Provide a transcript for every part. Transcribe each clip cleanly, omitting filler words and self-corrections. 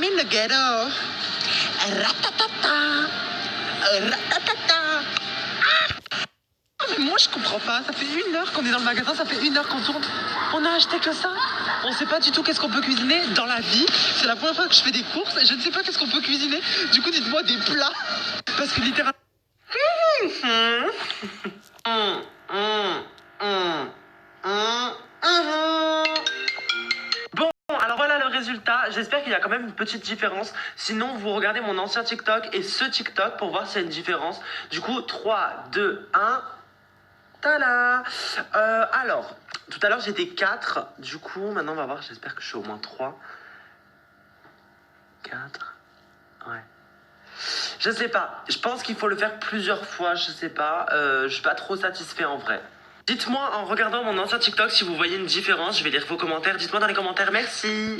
in the ghetto. Ratatata. Ratatata. Mais moi je comprends pas, ça fait 1 heure qu'on est dans le magasin, ça fait 1 heure qu'on tourne. On a acheté que ça. On sait pas du tout qu'est-ce qu'on peut cuisiner dans la vie. C'est la première fois que je fais des courses et je ne sais pas qu'est-ce qu'on peut cuisiner. Du coup dites-moi des plats. Parce que littéralement... Bon, alors voilà le résultat. J'espère qu'il y a quand même une petite différence. Sinon, vous regardez mon ancien TikTok et ce TikTok pour voir s'il y a une différence. Du coup, 3, 2, 1... Tada. Alors, tout à l'heure j'étais 4. Du coup, maintenant on va voir. J'espère que je suis au moins 3. 4. Ouais. Je sais pas. Je pense qu'il faut le faire plusieurs fois. Je sais pas. Je suis pas trop satisfait en vrai. Dites-moi en regardant mon ancien TikTok si vous voyez une différence. Je vais lire vos commentaires. Dites-moi dans les commentaires. Merci.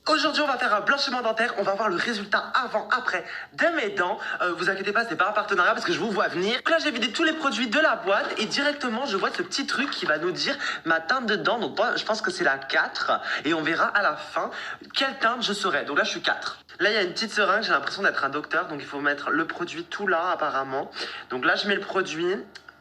Aujourd'hui, on va faire un blanchiment dentaire. On va voir le résultat avant, après de mes dents. Vous inquiétez pas, c'est pas un partenariat parce que je vous vois venir. Donc là, j'ai vidé tous les produits de la boîte et directement, je vois ce petit truc qui va nous dire ma teinte de dents. Donc moi, je pense que c'est la 4 et on verra à la fin quelle teinte je serai. Donc là, je suis 4. Là, il y a une petite seringue. J'ai l'impression d'être un docteur. Donc il faut mettre le produit tout là, apparemment. Donc là, je mets le produit.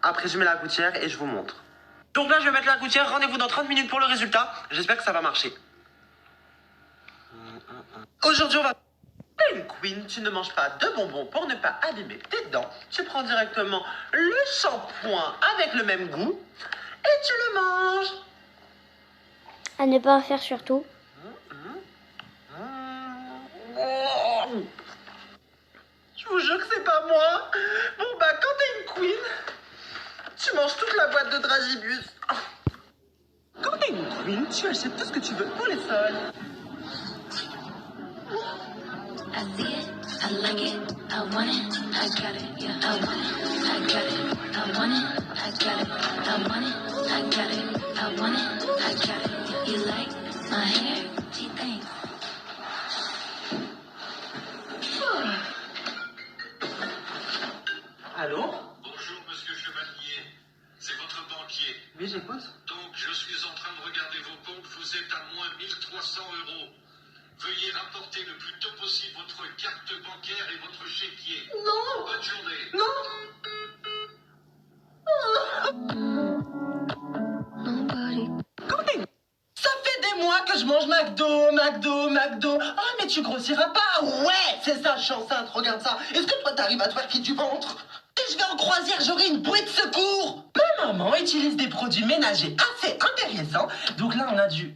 Après, je mets la gouttière et je vous montre. Donc là, je vais mettre la gouttière. Rendez-vous dans 30 minutes pour le résultat. J'espère que ça va marcher. Aujourd'hui, on va... Une queen, tu ne manges pas de bonbons pour ne pas abîmer tes dents. Tu prends directement le shampoing avec le même goût et tu le manges. À ne pas en faire surtout. Je vous jure que c'est pas moi. Bon bah, quand t'es une queen, tu manges toute la boîte de Dragibus. Quand t'es une queen, tu achètes tout ce que tu veux pour les sols. I see it, I like it, I want it, I got it, yeah, I want it, I got it, I want it, I got it, I want it, I got it, I want it, I got it. You like my hair? She thinks. Allô? Bonjour, monsieur Chevalier. C'est votre banquier. Oui, j'écoute. Donc, je suis en train de regarder vos comptes. Vous êtes à moins 1300 €. Veuillez rapporter le plus tôt possible votre carte bancaire et votre chéquier. Non! Bonne journée. Non! Ça fait des mois que je mange McDo. Ah, mais tu grossiras pas. Ouais, c'est ça, je suis enceinte, regarde ça. Est-ce que toi, t'arrives à te faire qui du ventre? Si je vais en croisière, j'aurai une bouée de secours. Ma maman utilise des produits ménagers assez intéressants. Donc là, on a du...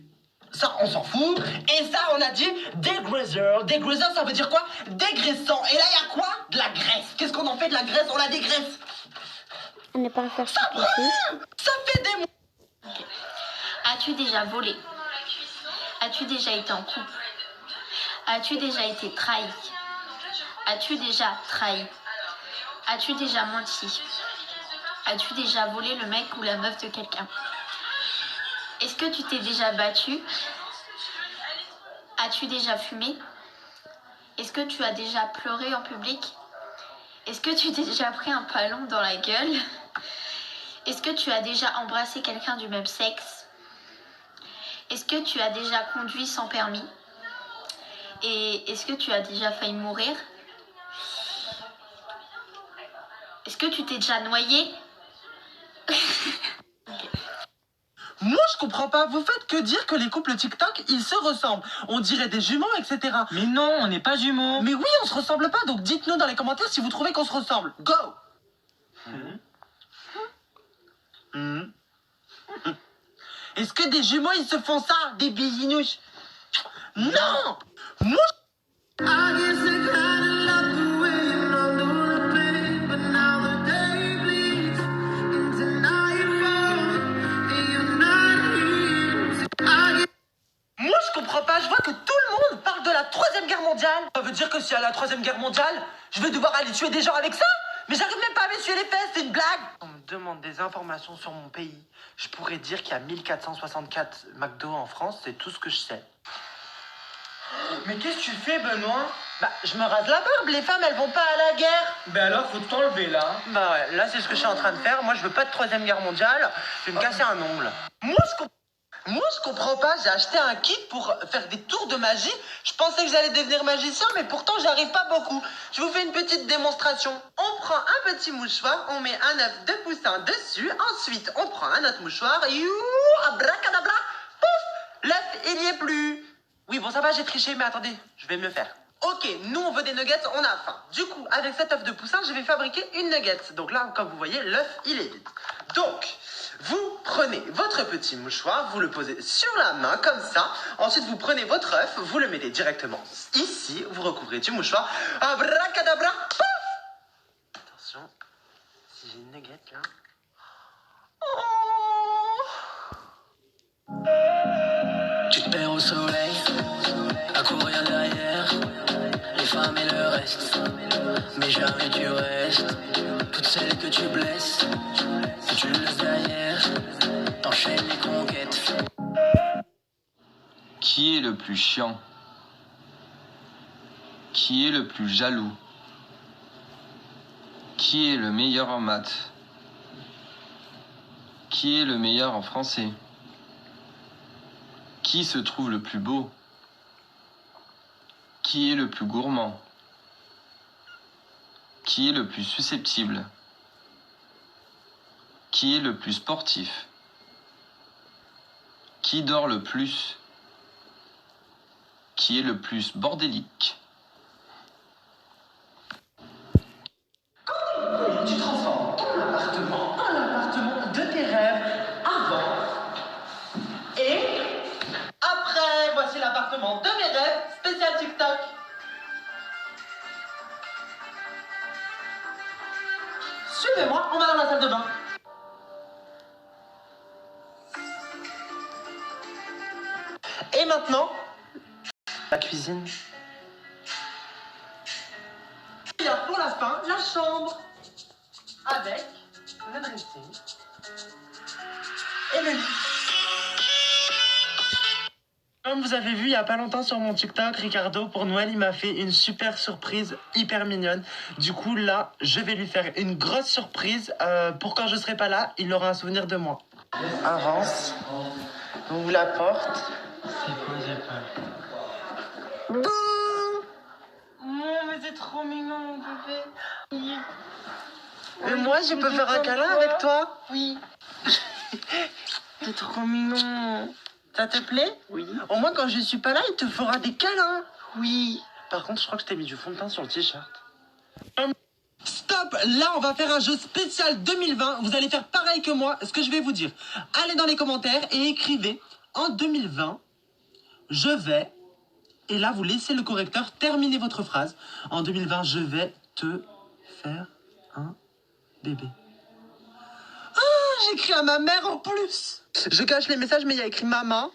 Ça, on s'en fout. Et ça, on a dit dégraisseur. Dégraisseur, ça veut dire quoi? Dégraissant. Et là, il y a quoi? De la graisse. Qu'est-ce qu'on en fait de la graisse? On la dégraisse. À ne pas en faire Ça surtout. brûle. Ça fait des mois. As-tu déjà volé? As-tu déjà été en couple? As-tu déjà été trahi? As-tu déjà trahi? As-tu déjà menti? As-tu déjà volé le mec ou la meuf de quelqu'un? Est-ce que tu t'es déjà battu? As-tu déjà fumé? Est-ce que tu as déjà pleuré en public? Est-ce que tu t'es déjà pris un ballon dans la gueule? Est-ce que tu as déjà embrassé quelqu'un du même sexe? Est-ce que tu as déjà conduit sans permis? Et est-ce que tu as déjà failli mourir? Est-ce que tu t'es déjà noyé? Moi, je comprends pas. Vous faites que dire que les couples TikTok, ils se ressemblent. On dirait des jumeaux, etc. Mais non, on n'est pas jumeaux. Mais oui, on se ressemble pas. Donc dites-nous dans les commentaires si vous trouvez qu'on se ressemble. Go! Est-ce que des jumeaux, ils se font ça? Des bisinouches? Non! Moi, Moi, je comprends pas. Je vois que tout le monde parle de la Troisième Guerre mondiale. Ça veut dire que s'il y a la Troisième Guerre mondiale, je vais devoir aller tuer des gens avec ça? Mais j'arrive même pas à m'essuyer les fesses, c'est une blague. On me demande des informations sur mon pays. Je pourrais dire qu'il y a 1464 McDo en France, c'est tout ce que je sais. Mais qu'est-ce que tu fais, Benoît? Bah, je me rase la barbe, les femmes, elles vont pas à la guerre. Ben alors, faut t'enlever, là. Bah ouais, là, c'est ce que je suis en train de faire. Moi, je veux pas de Troisième Guerre mondiale. Je vais me casser un ongle. Moi, je comprends. Moi, je comprends pas. J'ai acheté un kit pour faire des tours de magie. Je pensais que j'allais devenir magicien, mais pourtant, j'y arrive pas beaucoup. Je vous fais une petite démonstration. On prend un petit mouchoir, on met un œuf de poussin dessus. Ensuite, on prend un autre mouchoir. You, abracadabra, pouf, l'œuf, il y est plus. Oui, bon, ça va, j'ai triché, mais attendez, je vais mieux faire. Ok, nous, on veut des nuggets, on a faim. Du coup, avec cet œuf de poussin, je vais fabriquer une nugget. Donc là, comme vous voyez, l'œuf, il est vide. Donc, vous prenez votre petit mouchoir, vous le posez sur la main, comme ça. Ensuite, vous prenez votre œuf, vous le mettez directement ici, vous recouvrez du mouchoir. Abracadabra, pouf! Attention, si j'ai une nugget, là... Tu te perds au soleil, à courir derrière les femmes et le reste. Mais jamais tu restes. Toutes celles que tu blesses, que tu laisses derrière, t'enchaînes les conquêtes. Qui est le plus chiant? Qui est le plus jaloux? Qui est le meilleur en maths? Qui est le meilleur en français? Qui se trouve le plus beau? Qui est le plus gourmand? Qui est le plus susceptible? Qui est le plus sportif? Qui dort le plus? Qui est le plus bordélique? Tu transformes ton appartement en l'appartement de tes rêves avant et après. Voici l'appartement de mes rêves spécial TikTok. Suivez-moi, on va dans la salle de bain. Et maintenant, la cuisine. Et alors pour la fin, la chambre. Avec le dressing et le lit. Comme vous avez vu il y a pas longtemps sur mon TikTok, Ricardo, pour Noël, il m'a fait une super surprise hyper mignonne. Du coup, là, je vais lui faire une grosse surprise. Pour quand je serai pas là, il aura un souvenir de moi. Avance. On ouvre la porte. C'est quoi, j'ai peur? Bouh! Non, mais c'est trop mignon, mon bébé. Et moi, je peux faire un câlin avec toi? Oui. C'est trop mignon. Ça te plaît? Oui. Au moins, quand je suis pas là, il te fera des câlins. Oui. Par contre, je crois que je t'ai mis du fond de teint sur le t-shirt. Stop! Là, on va faire un jeu spécial 2020. Vous allez faire pareil que moi. Ce que je vais vous dire. Allez dans les commentaires et écrivez en 2020, je vais. Et là, vous laissez le correcteur terminer votre phrase. En 2020, je vais te faire un bébé. J'écris à ma mère en plus. Je cache les messages, mais il y a écrit maman.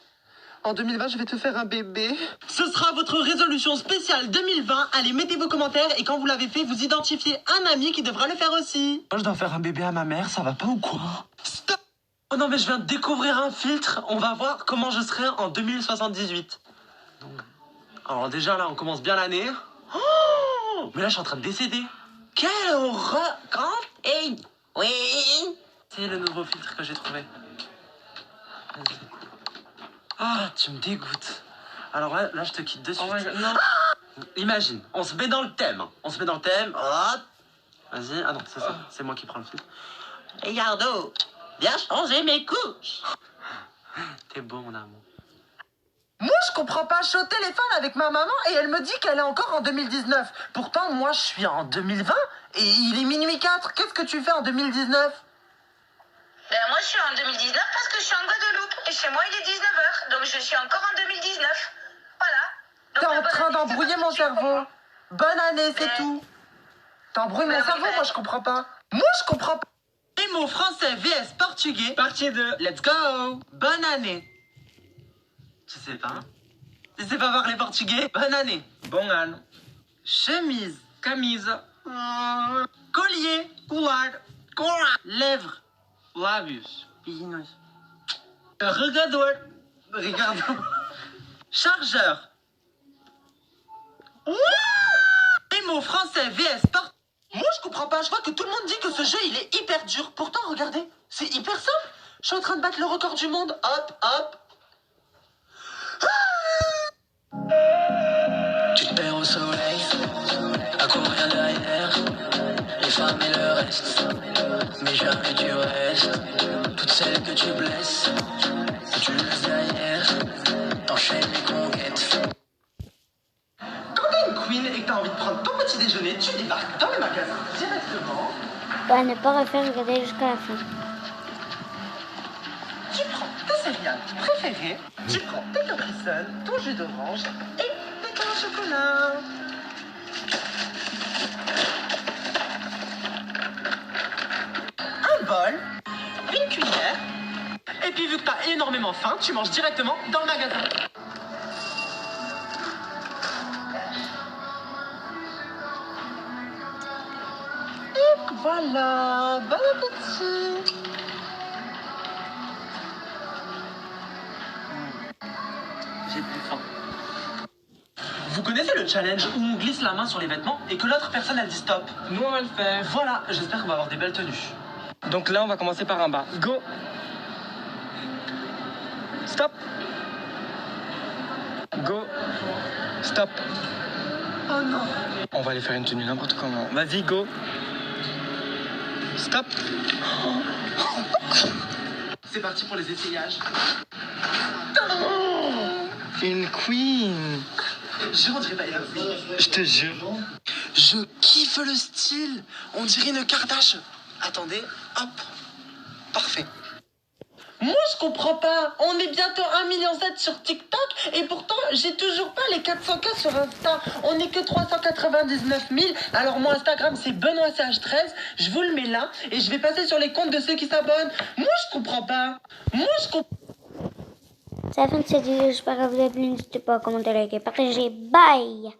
En 2020, je vais te faire un bébé. Ce sera votre résolution spéciale 2020. Allez, mettez vos commentaires et quand vous l'avez fait, vous identifiez un ami qui devra le faire aussi. Moi, je dois faire un bébé à ma mère, ça va pas ou quoi? Stop! Oh non, mais je viens de découvrir un filtre. On va voir comment je serai en 2078. Alors déjà, là, on commence bien l'année. Oh, mais là, je suis en train de décéder. Quelle horreur! Hey, oui! C'est le nouveau filtre que j'ai trouvé. Vas-y. Ah, tu me dégoûtes. Alors là, je te quitte de suite. Oh my God, non. Imagine, on se met dans le thème. On se met dans le thème. Hop. Vas-y. Ah non, c'est ça. C'est moi qui prends le filtre. Ricardo, viens changer mes couches. T'es beau, mon amour. Moi, je comprends pas. Je suis au téléphone avec ma maman et elle me dit qu'elle est encore en 2019. Pourtant, moi, je suis en 2020 et il est minuit 4. Qu'est-ce que tu fais en 2019? Ben moi je suis en 2019 parce que je suis en Guadeloupe et chez moi il est 19h, donc je suis encore en 2019. Voilà. Donc, T'es en bonne train année, d'embrouiller c'est mon tout ce que je cerveau. comprends. Bonne année, c'est Mais- tout. T'embrouilles mon Mais oui, cerveau, mais- moi je comprends pas. Moi je comprends pas. Les mots français vs portugais. Partie 2. Let's go. Bonne année. Tu sais pas? Tu sais pas parler portugais? Bonne année. Bon ano. Chemise. Camisa. Collier. Colar. Lèvres. Lábios. Pinos. Regador. Regarde. Chargeur. Les mots français vs portugais. Moi je comprends pas, je vois que tout le monde dit que ce jeu il est hyper dur. Pourtant regardez, c'est hyper simple. Je suis en train de battre le record du monde. Hop, hop. Tu te perds au soleil, à courir derrière les femmes et le reste. Mais jamais tu restes. Toutes celles que tu blesses, que tu laisses derrière, t'enchaînes les conquêtes. Quand t'es une queen et que t'as envie de prendre ton petit déjeuner, tu débarques dans le magasin directement. À ne pas refaire, regarder jusqu'à la fin. Tu prends tes céréales préférées, tu prends tes Capri Sun, ton jus d'orange et tes pains au chocolat. Un bol, une cuillère, et puis vu que t'as énormément faim, tu manges directement dans le magasin. Et voilà, bon appétit. J'ai plus faim. Vous connaissez le challenge où on glisse la main sur les vêtements et que l'autre personne elle dit stop? Nous, on va le faire. Voilà, j'espère qu'on va avoir des belles tenues. Donc là, on va commencer par un bas. Go. Stop. Go. Stop. Oh non. On va aller faire une tenue n'importe comment. Vas-y, go. Stop. C'est parti pour les essayages. Une queen. On dirait pas les filles. Je te jure. Je kiffe le style. On dirait une Kardashian. Attendez, hop. Parfait. Moi, je comprends pas. On est bientôt 1,7 million sur TikTok et pourtant, j'ai toujours pas les 400K sur Insta. On n'est que 399 000. Alors, mon Instagram, c'est BenoîtCH13. Je vous le mets là et je vais passer sur les comptes de ceux qui s'abonnent. Moi, je comprends pas. Moi, je comprends. C'est la fin de cette vidéo, j'espère que vous avez plu. N'hésitez pas à commenter, liker, partager. Bye!